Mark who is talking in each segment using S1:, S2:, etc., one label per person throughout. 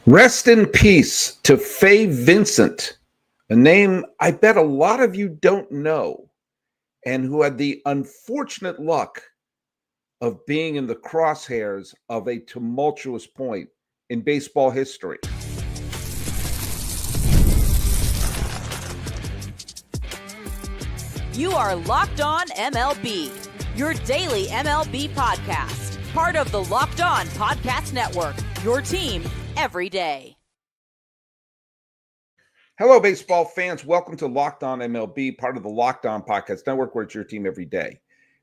S1: Rest in peace to Fay Vincent, a name I bet a lot of you don't know, and who had the unfortunate luck of being in the crosshairs of a tumultuous point in baseball history.
S2: You are Locked On MLB, your daily MLB podcast, part of the Locked On Podcast Network, your team every day.
S1: Hello, baseball fans. Welcome to Locked On MLB, part of the Locked On Podcast Network, where it's your team every day.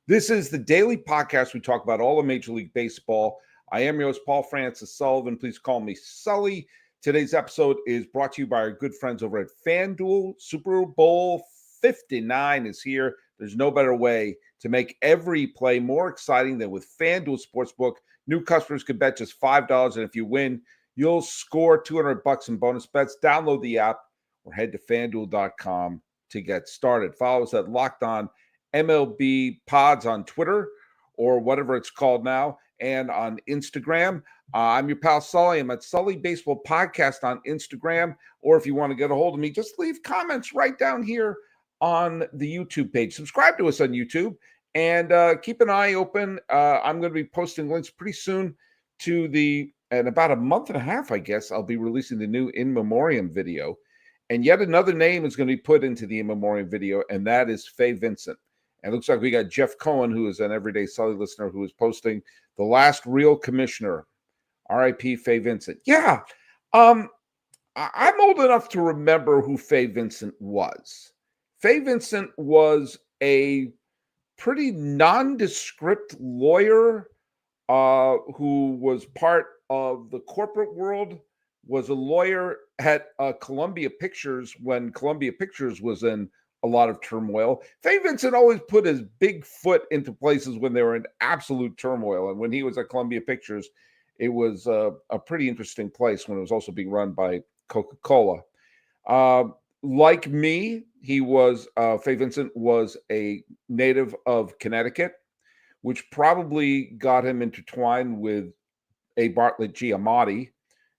S1: This is the daily podcast. We talk about all of Major League Baseball. I am your host, Paul Francis Sullivan. Please call me Sully. Today's episode is brought to you by our good friends over at FanDuel. Super Bowl 59 is here. There's no better way to make every play more exciting than with FanDuel Sportsbook. New customers can bet just $5, and if you win, you'll score $200 in bonus bets. Download the app or head to FanDuel.com to get started. Follow us at Locked On MLB Pods on Twitter or whatever it's called now, and on Instagram. I'm your pal Sully. I'm at Sully Baseball Podcast on Instagram, or if you want to get a hold of me, just leave comments right down here on the YouTube page. Subscribe to us on YouTube and keep an eye open. I'm going to be posting links pretty soon to in about a month and a half, I guess, I'll be releasing the new In Memoriam video. And yet another name is going to be put into the In Memoriam video, and that is Fay Vincent. And it looks like we got Jeff Cohen, who is an everyday Sully listener, who is posting the last real commissioner, R.I.P. Fay Vincent. Yeah, I'm old enough to remember who Fay Vincent was. Fay Vincent was a pretty nondescript lawyer who was part of the corporate world, was a lawyer at Columbia Pictures when Columbia Pictures was in a lot of turmoil. Fay Vincent always put his big foot into places when they were in absolute turmoil. And when he was at Columbia Pictures, it was a pretty interesting place when it was also being run by Coca-Cola. Like me, Fay Vincent was a native of Connecticut, which probably got him intertwined with A. Bartlett Giamatti,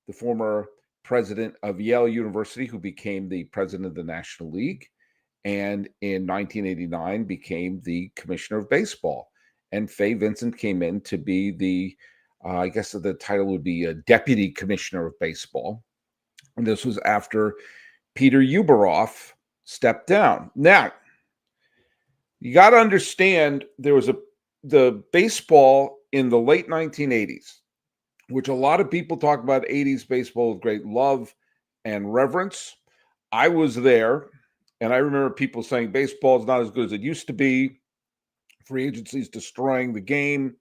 S1: the former president of Yale University, who became the president of the National League, and in 1989 became the commissioner of baseball. And Fay Vincent came in to be I guess the title would be a deputy commissioner of baseball. And this was after Peter Ueberroth stepped down. Now, you got to understand there was the baseball in the late 1980s, which a lot of people talk about 80s baseball with great love and reverence. I was there, and I remember people saying baseball is not as good as it used to be. Free agency is destroying the game.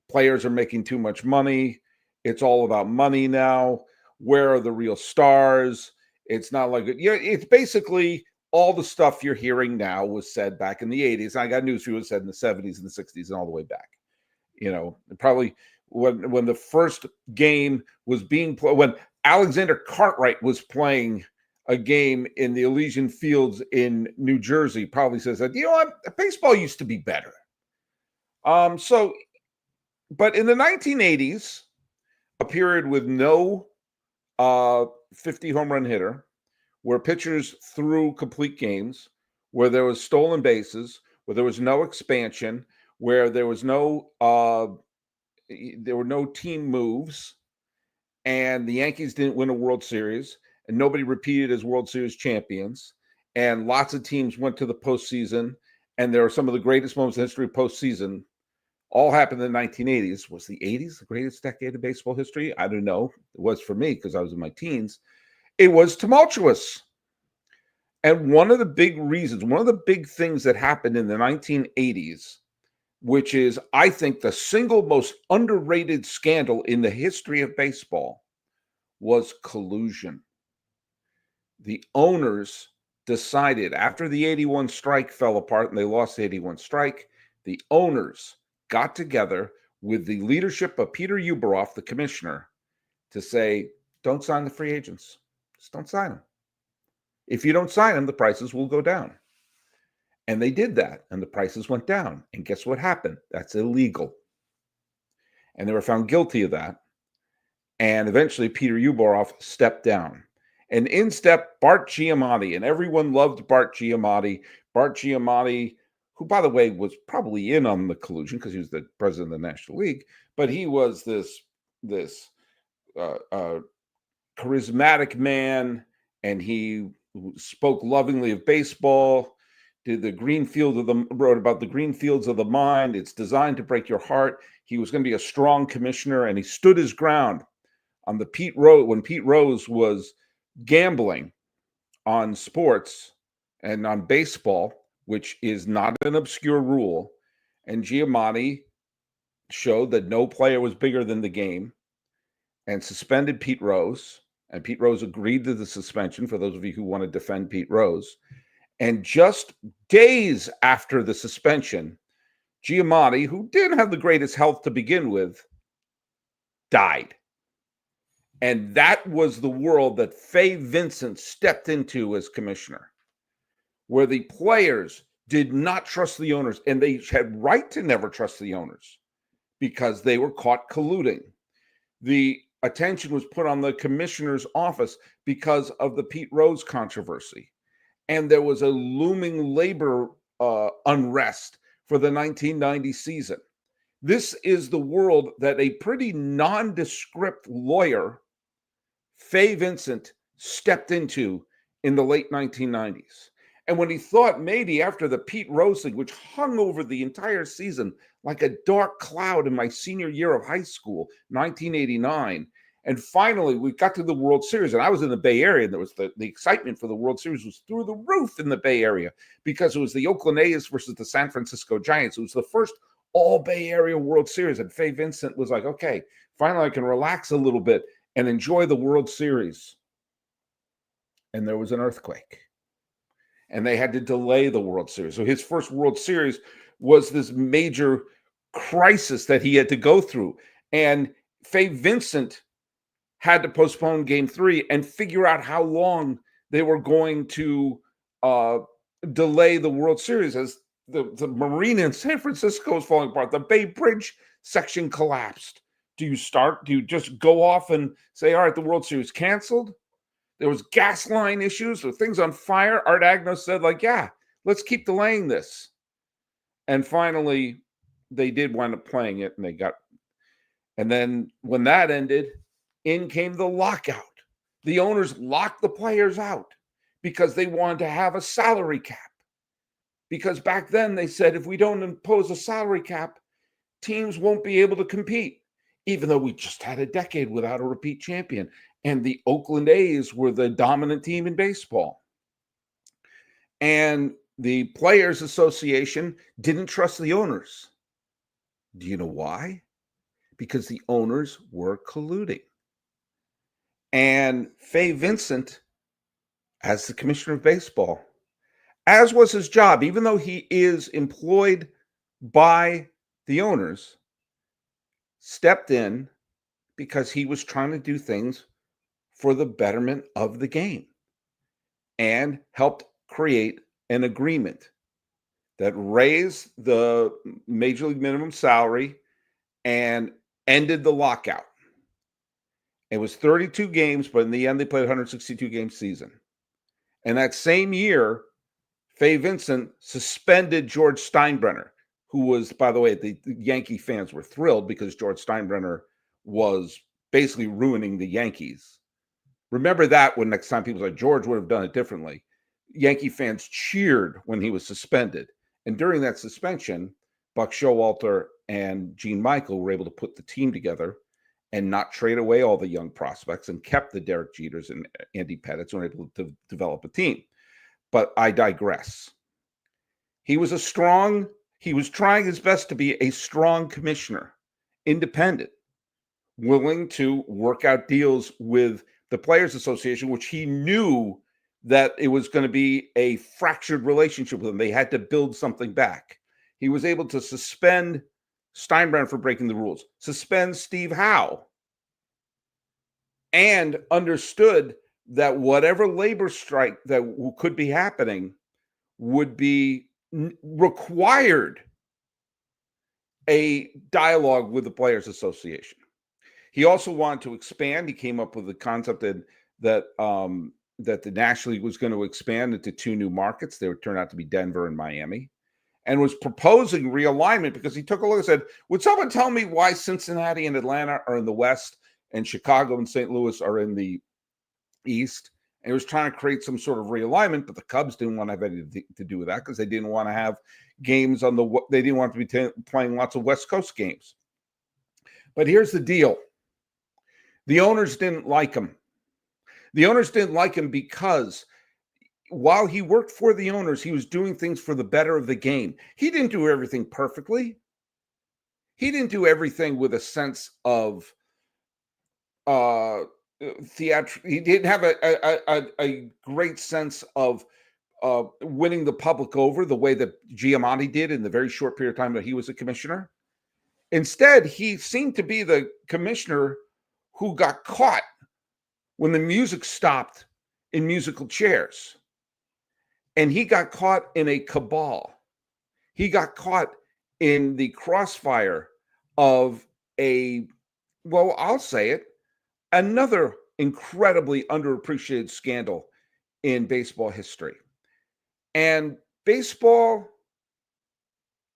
S1: Players are making too much money. It's all about money now. Where are the real stars? It's not like it. Yeah, it's basically all the stuff you're hearing now was said back in the 80s. And I got news for you, it was said in the 70s and the 60s and all the way back. You know, probably when the first game was being played, when Alexander Cartwright was playing a game in the Elysian Fields in New Jersey, probably says that, baseball used to be better. But in the 1980s, a period with no 50 home run hitter, where pitchers threw complete games, where there was stolen bases, where there was no expansion, where there was there were no team moves, and the Yankees didn't win a World Series, and nobody repeated as World Series champions, and lots of teams went to the postseason, and there are some of the greatest moments in history of postseason. All happened in the 1980s. Was the 80s the greatest decade of baseball history? I don't know. It was for me because I was in my teens. It was tumultuous. And one of the big things that happened in the 1980s, which is, I think, the single most underrated scandal in the history of baseball, was collusion. The owners decided, after the 81 strike fell apart and they lost the 81 strike, the owners got together with the leadership of Peter Ueberroth, the commissioner, to say, don't sign the free agents. Just don't sign them. If you don't sign them, the prices will go down. And they did that, and the prices went down. And guess what happened? That's illegal. And they were found guilty of that. And eventually Peter Ueberroth stepped down. And in stepped Bart Giamatti, and everyone loved Bart Giamatti. Bart Giamatti, who, by the way, was probably in on the collusion because he was the president of the National League, but he was this charismatic man, and he spoke lovingly of baseball. Wrote about the green fields of the mind. It's designed to break your heart. He was going to be a strong commissioner, and he stood his ground on the Pete Rose when Pete Rose was gambling on sports and on baseball, which is not an obscure rule. And Giamatti showed that no player was bigger than the game and suspended Pete Rose. And Pete Rose agreed to the suspension, for those of you who want to defend Pete Rose. And just days after the suspension, Giamatti, who didn't have the greatest health to begin with, died. And that was the world that Fay Vincent stepped into as commissioner, where the players did not trust the owners, and they had right to never trust the owners because they were caught colluding. The attention was put on the commissioner's office because of the Pete Rose controversy. And there was a looming labor unrest for the 1990 season. This is the world that a pretty nondescript lawyer, Fay Vincent, stepped into in the late 1990s. And when he thought maybe after the Pete Rose thing, which hung over the entire season like a dark cloud in my senior year of high school, 1989, and finally we got to the World Series, and I was in the Bay Area, and there was the excitement for the World Series was through the roof in the Bay Area because it was the Oakland A's versus the San Francisco Giants. It was the first all Bay Area World Series, and Fay Vincent was like, okay, finally I can relax a little bit and enjoy the World Series. And there was an earthquake, and they had to delay the World Series. So his first World Series was this major crisis that he had to go through. And Fay Vincent had to postpone Game 3 and figure out how long they were going to delay the World Series as the marina in San Francisco was falling apart. The Bay Bridge section collapsed. Do you just go off and say, all right, the World Series canceled? There was gas line issues, there were things on fire. Art Agnos said, like, yeah, let's keep delaying this. And finally, they did wind up playing it, and then when that ended, in came the lockout. The owners locked the players out because they wanted to have a salary cap. Because back then they said, if we don't impose a salary cap, teams won't be able to compete, even though we just had a decade without a repeat champion. And the Oakland A's were the dominant team in baseball. And the Players Association didn't trust the owners. Do you know why? Because the owners were colluding. And Fay Vincent, as the commissioner of baseball, as was his job, even though he is employed by the owners, stepped in because he was trying to do things for the betterment of the game and helped create an agreement that raised the major league minimum salary and ended the lockout. It was 32 games, but in the end, they played a 162-game season. And that same year, Fay Vincent suspended George Steinbrenner, who was, by the way, the Yankee fans were thrilled because George Steinbrenner was basically ruining the Yankees. Remember that when next time people say George would have done it differently. Yankee fans cheered when he was suspended. And during that suspension, Buck Showalter and Gene Michael were able to put the team together and not trade away all the young prospects and kept the Derek Jeters and Andy Pettittes and were able to develop a team. But I digress. He was trying his best to be a strong commissioner, independent, willing to work out deals with the Players Association, which he knew that it was going to be a fractured relationship with them. They had to build something back. He was able to suspend Steinbrenner for breaking the rules, suspend Steve Howe, and understood that whatever labor strike that could be happening would be required a dialogue with the Players Association. He also wanted to expand. He came up with the concept that the National League was going to expand into 2 new markets. They would turn out to be Denver and Miami, and was proposing realignment because he took a look and said, would someone tell me why Cincinnati and Atlanta are in the West and Chicago and St. Louis are in the East? And he was trying to create some sort of realignment, but the Cubs didn't want to have anything to do with that because they didn't want to have games they didn't want to be playing lots of West Coast games. But here's the deal. The owners didn't like him. The owners didn't like him because while he worked for the owners, he was doing things for the better of the game. He didn't do everything perfectly. He didn't do everything with a sense of theatrical. He didn't have a great sense of winning the public over the way that Giamatti did in the very short period of time that he was a commissioner. Instead, he seemed to be the commissioner who got caught when the music stopped in musical chairs. And he got caught in a cabal. He got caught in the crossfire of I'll say it, another incredibly underappreciated scandal in baseball history. And baseball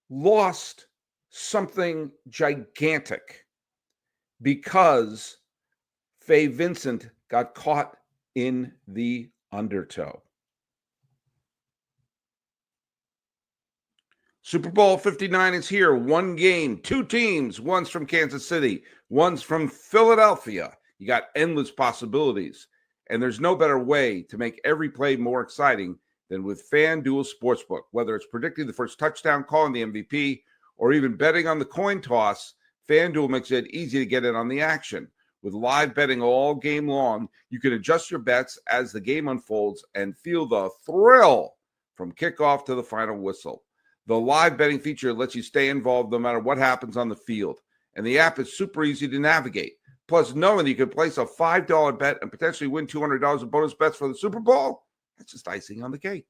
S1: lost something gigantic because Fay Vincent got caught in the undertow. Super Bowl 59 is here. 1 game, 2 teams. One's from Kansas City. One's from Philadelphia. You got endless possibilities. And there's no better way to make every play more exciting than with FanDuel Sportsbook. Whether it's predicting the first touchdown call in the MVP or even betting on the coin toss, FanDuel makes it easy to get in on the action. With live betting all game long, you can adjust your bets as the game unfolds and feel the thrill from kickoff to the final whistle. The live betting feature lets you stay involved no matter what happens on the field. And the app is super easy to navigate. Plus, knowing that you can place a $5 bet and potentially win $200 in bonus bets for the Super Bowl, that's just icing on the cake.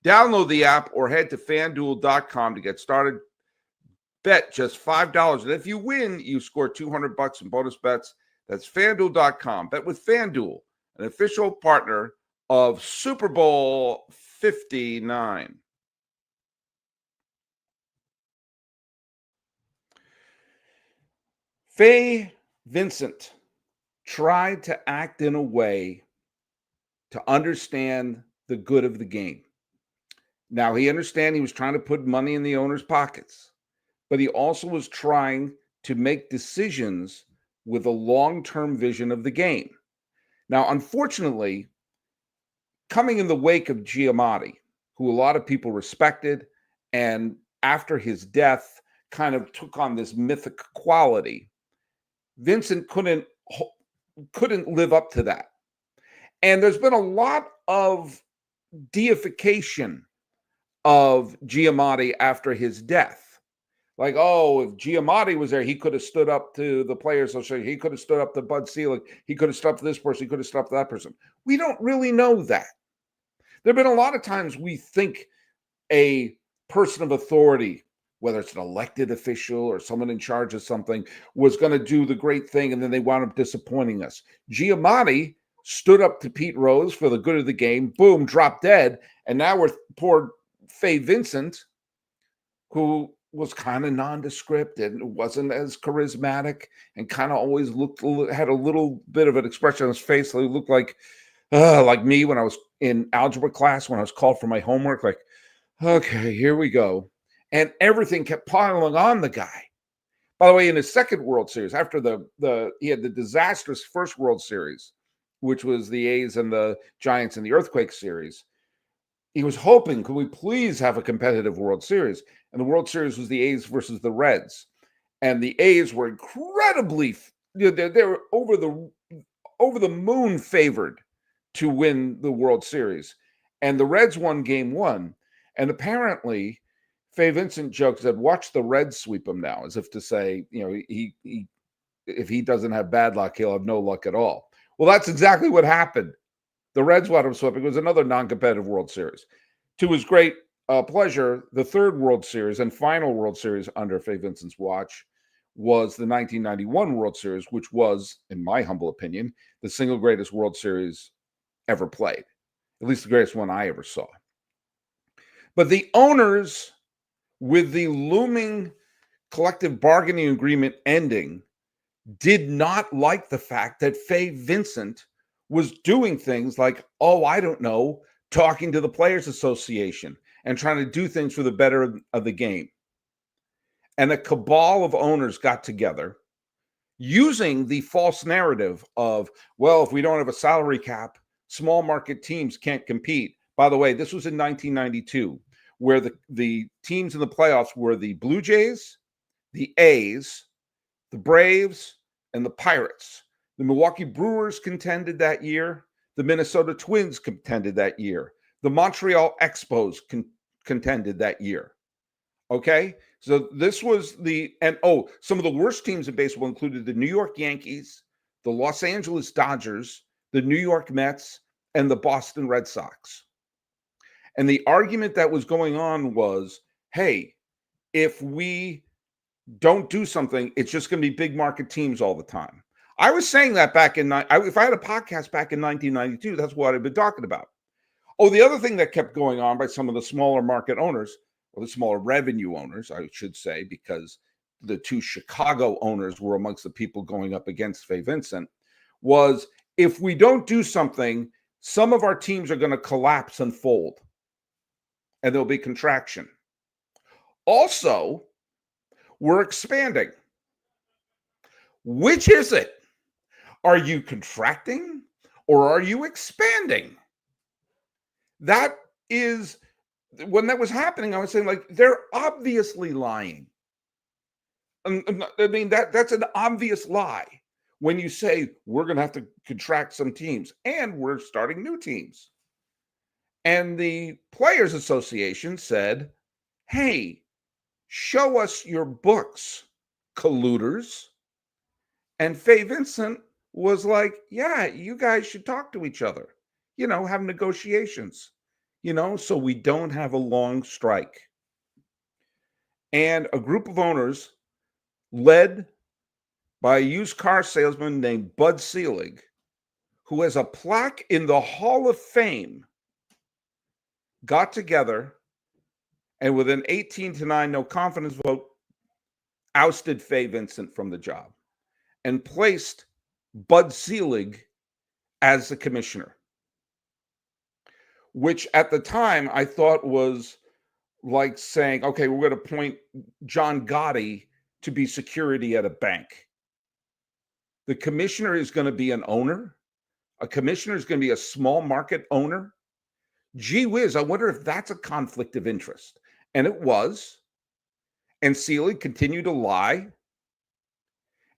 S1: Download the app or head to FanDuel.com to get started. Bet just $5. And if you win, you score $200 in bonus bets. That's FanDuel.com. Bet with FanDuel, an official partner of Super Bowl 59. Fay Vincent tried to act in a way to understand the good of the game. Now, he was trying to put money in the owner's pockets, but he also was trying to make decisions with a long-term vision of the game. Now, unfortunately, coming in the wake of Giamatti, who a lot of people respected, and after his death kind of took on this mythic quality, Vincent couldn't live up to that. And there's been a lot of deification of Giamatti after his death. Like, oh, if Giamatti was there, he could have stood up to the Players Association. He could have stood up to Bud Selig. He could have stood up to this person. He could have stood up to that person. We don't really know that. There have been a lot of times we think a person of authority, whether it's an elected official or someone in charge of something, was going to do the great thing, and then they wound up disappointing us. Giamatti stood up to Pete Rose for the good of the game, boom, dropped dead, and now we're poor Fay Vincent, who was kind of nondescript and wasn't as charismatic and kind of always had a little bit of an expression on his face that looked like me when I was in algebra class, when I was called for my homework, like, okay, here we go. And everything kept piling on the guy. By the way, in his second World Series, after he had the disastrous first World Series, which was the A's and the Giants in the Earthquake Series, he was hoping, could we please have a competitive World Series? And the World Series was the A's versus the Reds. And the A's were incredibly, they were over the moon favored to win the World Series. And the Reds won game 1. And apparently, Fay Vincent joked, said, watch the Reds sweep him now, as if to say, he if he doesn't have bad luck, he'll have no luck at all. Well, that's exactly what happened. The Reds wound up sweeping. It was another non-competitive World Series. To his great pleasure, the third World Series and final World Series under Fay Vincent's watch was the 1991 World Series, which was, in my humble opinion, the single greatest World Series ever played, at least the greatest one I ever saw. But the owners, with the looming collective bargaining agreement ending, did not like the fact that Fay Vincent was doing things like, I don't know, talking to the Players Association and trying to do things for the better of the game. And a cabal of owners got together using the false narrative of, well, if we don't have a salary cap, small market teams can't compete. By the way, this was in 1992, where the teams in the playoffs were the Blue Jays, the A's, the Braves, and the Pirates. The Milwaukee Brewers contended that year. The Minnesota Twins contended that year. The Montreal Expos contended that year. Okay? So this was some of the worst teams in baseball included the New York Yankees, the Los Angeles Dodgers, the New York Mets, and the Boston Red Sox. And the argument that was going on was, hey, if we don't do something, it's just going to be big market teams all the time. I was saying that if I had a podcast back in 1992, that's what I've been talking about. Oh, the other thing that kept going on by some of the smaller market owners, or the smaller revenue owners, I should say, because the two Chicago owners were amongst the people going up against Fay Vincent, was if we don't do something, some of our teams are going to collapse and fold, and there'll be contraction. Also, we're expanding. Which is it? Are you contracting or are you expanding? That is, when that was happening, I was saying, like, they're obviously lying. I mean, that's an obvious lie when you say we're going to have to contract some teams and we're starting new teams. And the Players Association said, hey, show us your books, colluders. And Fay Vincent was like, yeah, you guys should talk to each other, have negotiations, so we don't have a long strike. And a group of owners led by a used car salesman named Bud Selig, who has a plaque in the Hall of Fame, got together and with an 18-9 no confidence vote, ousted Fay Vincent from the job and placed Bud Selig as the commissioner, which at the time I thought was like saying, okay, we're going to appoint John Gotti to be security at a bank. The commissioner is going to be an owner. A commissioner is going to be a small market owner. Gee whiz, I wonder if that's a conflict of interest. And it was. And Selig continued to lie.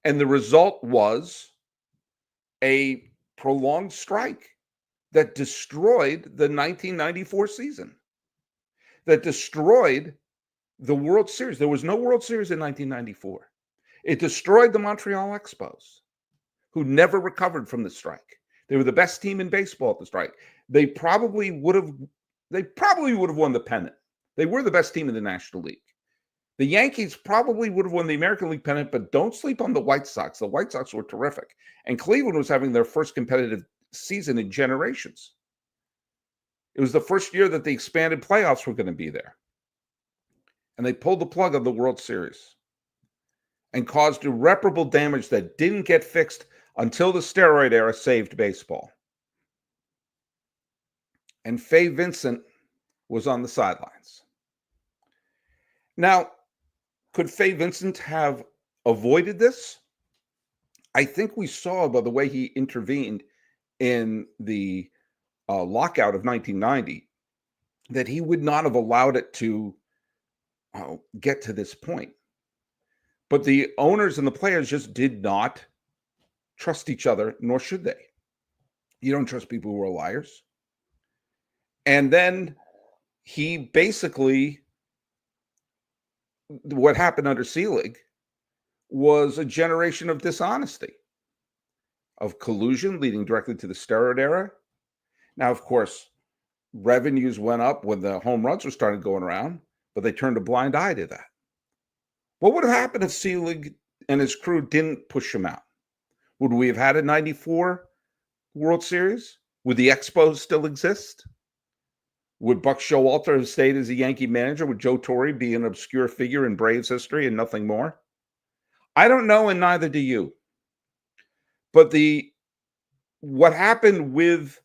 S1: And the result was a prolonged strike that destroyed the 1994 season, that destroyed the World Series. There was no World Series in 1994. It destroyed the Montreal Expos, who never recovered from the strike. They were the best team in baseball at the strike. They probably would have won the pennant. They were the best team in the National League. The Yankees probably would have won the American League pennant, but don't sleep on the White Sox. The White Sox were terrific. And Cleveland was having their first competitive season in generations. It was the first year that the expanded playoffs were going to be there. And they pulled the plug on the World Series and caused irreparable damage that didn't get fixed until the steroid era saved baseball. And Fay Vincent was on the sidelines. Now, could Fay Vincent have avoided this? I think we saw by the way he intervened in the lockout of 1990 that he would not have allowed it to get to this point. But the owners and the players just did not trust each other, nor should they. You don't trust people who are liars. And then he basically, what happened under Selig was a generation of dishonesty, of collusion leading directly to the steroid era. Now, of course, revenues went up when the home runs were starting going around, but they turned a blind eye to that. What would have happened if Selig and his crew didn't push him out, would we have had a 94 World Series? Would the Expos still exist? Would Buck Showalter have stayed as a Yankee manager? Would Joe Torre be an obscure figure in Braves history and nothing more? I don't know, and neither do you. But what happened with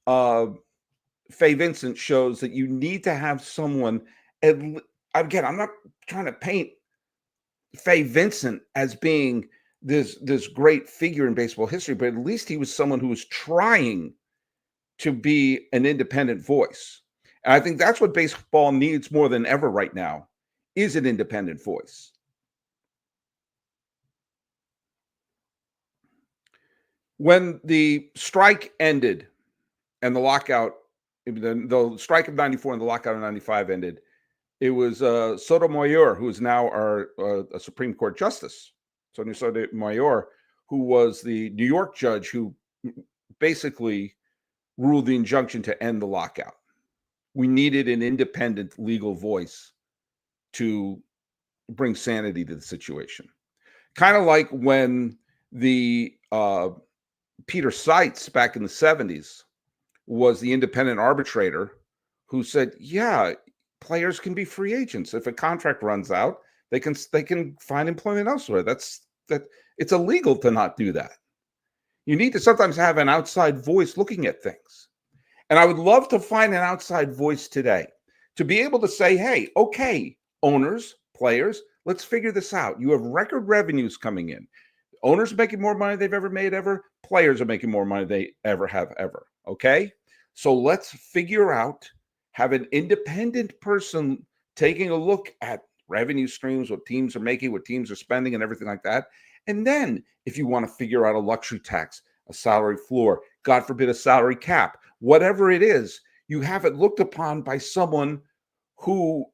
S1: Fay Vincent shows that you need to have someone. Again, I'm not trying to paint Fay Vincent as being this great figure in baseball history, but at least he was someone who was trying to be an independent voice. And I think that's what baseball needs more than ever right now, is an independent voice. When the strike ended and the lockout, the strike of 94 and the lockout of 95 ended, it was Sotomayor, who is now a Supreme Court justice, Sonia Sotomayor, who was the New York judge who basically ruled the injunction to end the lockout. We needed an independent legal voice to bring sanity to the situation. Kind of like when the Peter Seitz back in the 70s was the independent arbitrator who said, yeah, players can be free agents. If a contract runs out, they can find employment elsewhere. It's illegal to not do that. You need to sometimes have an outside voice looking at things. And I would love to find an outside voice today to be able to say, hey, okay, owners, players, let's figure this out. You have record revenues coming in. Owners are making more money they've ever made ever. Players are making more money they ever have ever. Okay? So let's figure out, have an independent person taking a look at revenue streams, what teams are making, what teams are spending, and everything like that. And then if you want to figure out a luxury tax, a salary floor, God forbid, a salary cap, whatever it is, you have it looked upon by someone who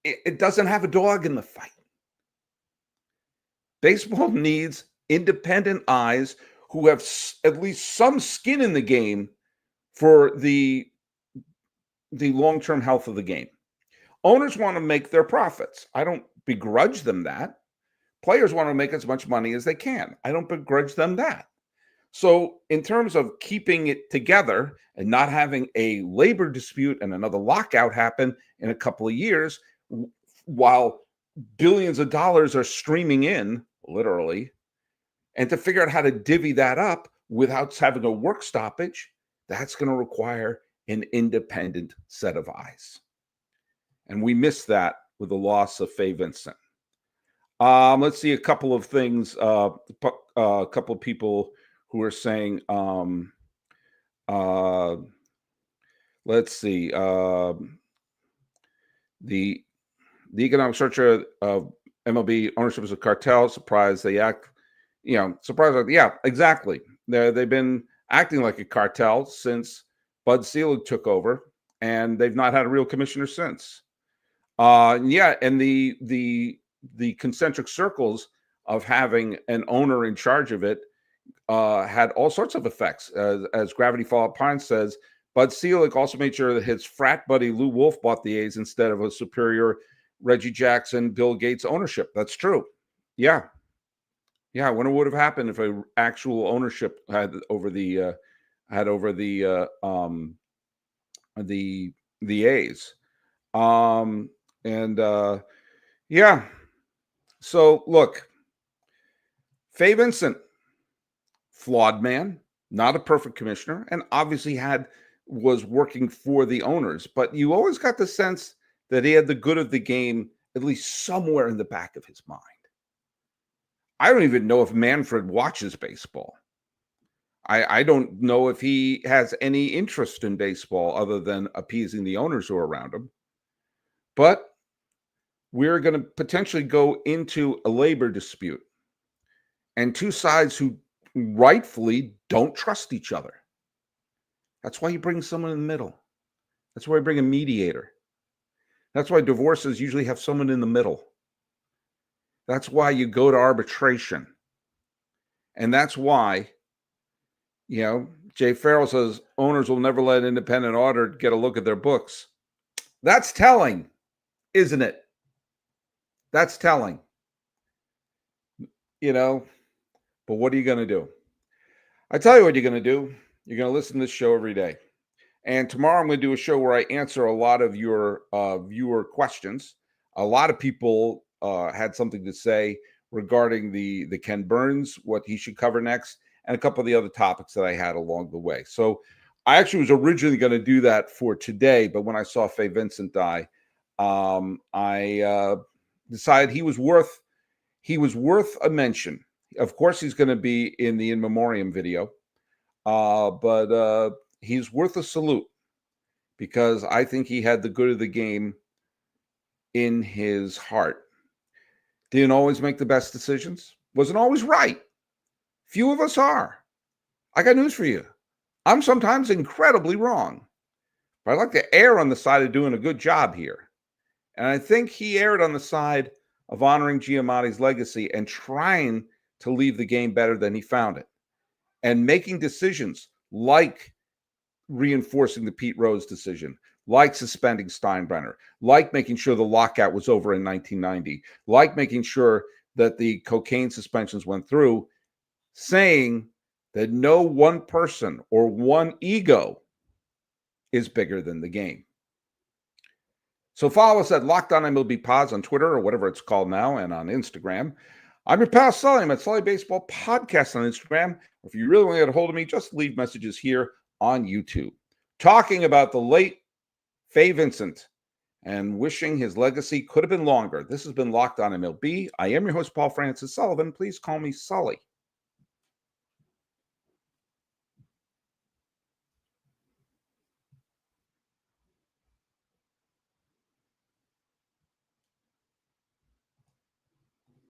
S1: it doesn't have a dog in the fight. Baseball needs independent eyes who have at least some skin in the game for the long-term health of the game. Owners want to make their profits. I don't begrudge them that. Players want to make as much money as they can. I don't begrudge them that. So in terms of keeping it together and not having a labor dispute and another lockout happen in a couple of years, while billions of dollars are streaming in, literally, and to figure out how to divvy that up without having a work stoppage, that's going to require an independent set of eyes. And we missed that with the loss of Fay Vincent. Let's see a couple of things. A couple of people who are saying, let's see, the economic structure of MLB ownership is a cartel. Surprised they act, surprised. Yeah, exactly. They've been acting like a cartel since Bud Selig took over, and they've not had a real commissioner since. And the concentric circles of having an owner in charge of it had all sorts of effects. As Gravity Fallout Pine says, Bud Selig also made sure that his frat buddy Lou Wolf bought the A's instead of a superior Reggie Jackson, Bill Gates ownership. That's true. Yeah. I wonder what would have happened if an actual ownership had over the A's. So look, Fay Vincent, flawed man, not a perfect commissioner, and obviously was working for the owners, but you always got the sense that he had the good of the game at least somewhere in the back of his mind. I don't even know if Manfred watches baseball. I don't know if he has any interest in baseball other than appeasing the owners who are around him. But we're going to potentially go into a labor dispute and two sides who rightfully don't trust each other. That's why you bring someone in the middle. That's why you bring a mediator. That's why divorces usually have someone in the middle. That's why you go to arbitration. And that's why, Jay Farrell says owners will never let an independent auditor get a look at their books. That's telling, isn't it? That's telling. but what are you going to do? I tell you what you're going to do. You're going to listen to this show every day. And tomorrow I'm going to do a show where I answer a lot of your viewer questions. A lot of people had something to say regarding the Ken Burns, what he should cover next, and a couple of the other topics that I had along the way. So I actually was originally going to do that for today, but when I saw Fay Vincent die, I decided he was worth a mention. Of course, he's going to be in the in memoriam video, but he's worth a salute because I think he had the good of the game in his heart. Didn't always make the best decisions. Wasn't always right. Few of us are. I got news for you. I'm sometimes incredibly wrong. But I like to err on the side of doing a good job here. And I think he erred on the side of honoring Giamatti's legacy and trying to leave the game better than he found it. And making decisions like reinforcing the Pete Rose decision, like suspending Steinbrenner, like making sure the lockout was over in 1990, like making sure that the cocaine suspensions went through, saying that no one person or one ego is bigger than the game. So follow us at Locked On MLB Pods on Twitter or whatever it's called now, and on Instagram. I'm your pal Sully. I'm at Sully Baseball Podcast on Instagram. If you really want to get a hold of me, just leave messages here on YouTube. Talking about the late Fay Vincent and wishing his legacy could have been longer. This has been Locked On MLB. I am your host, Paul Francis Sullivan. Please call me Sully.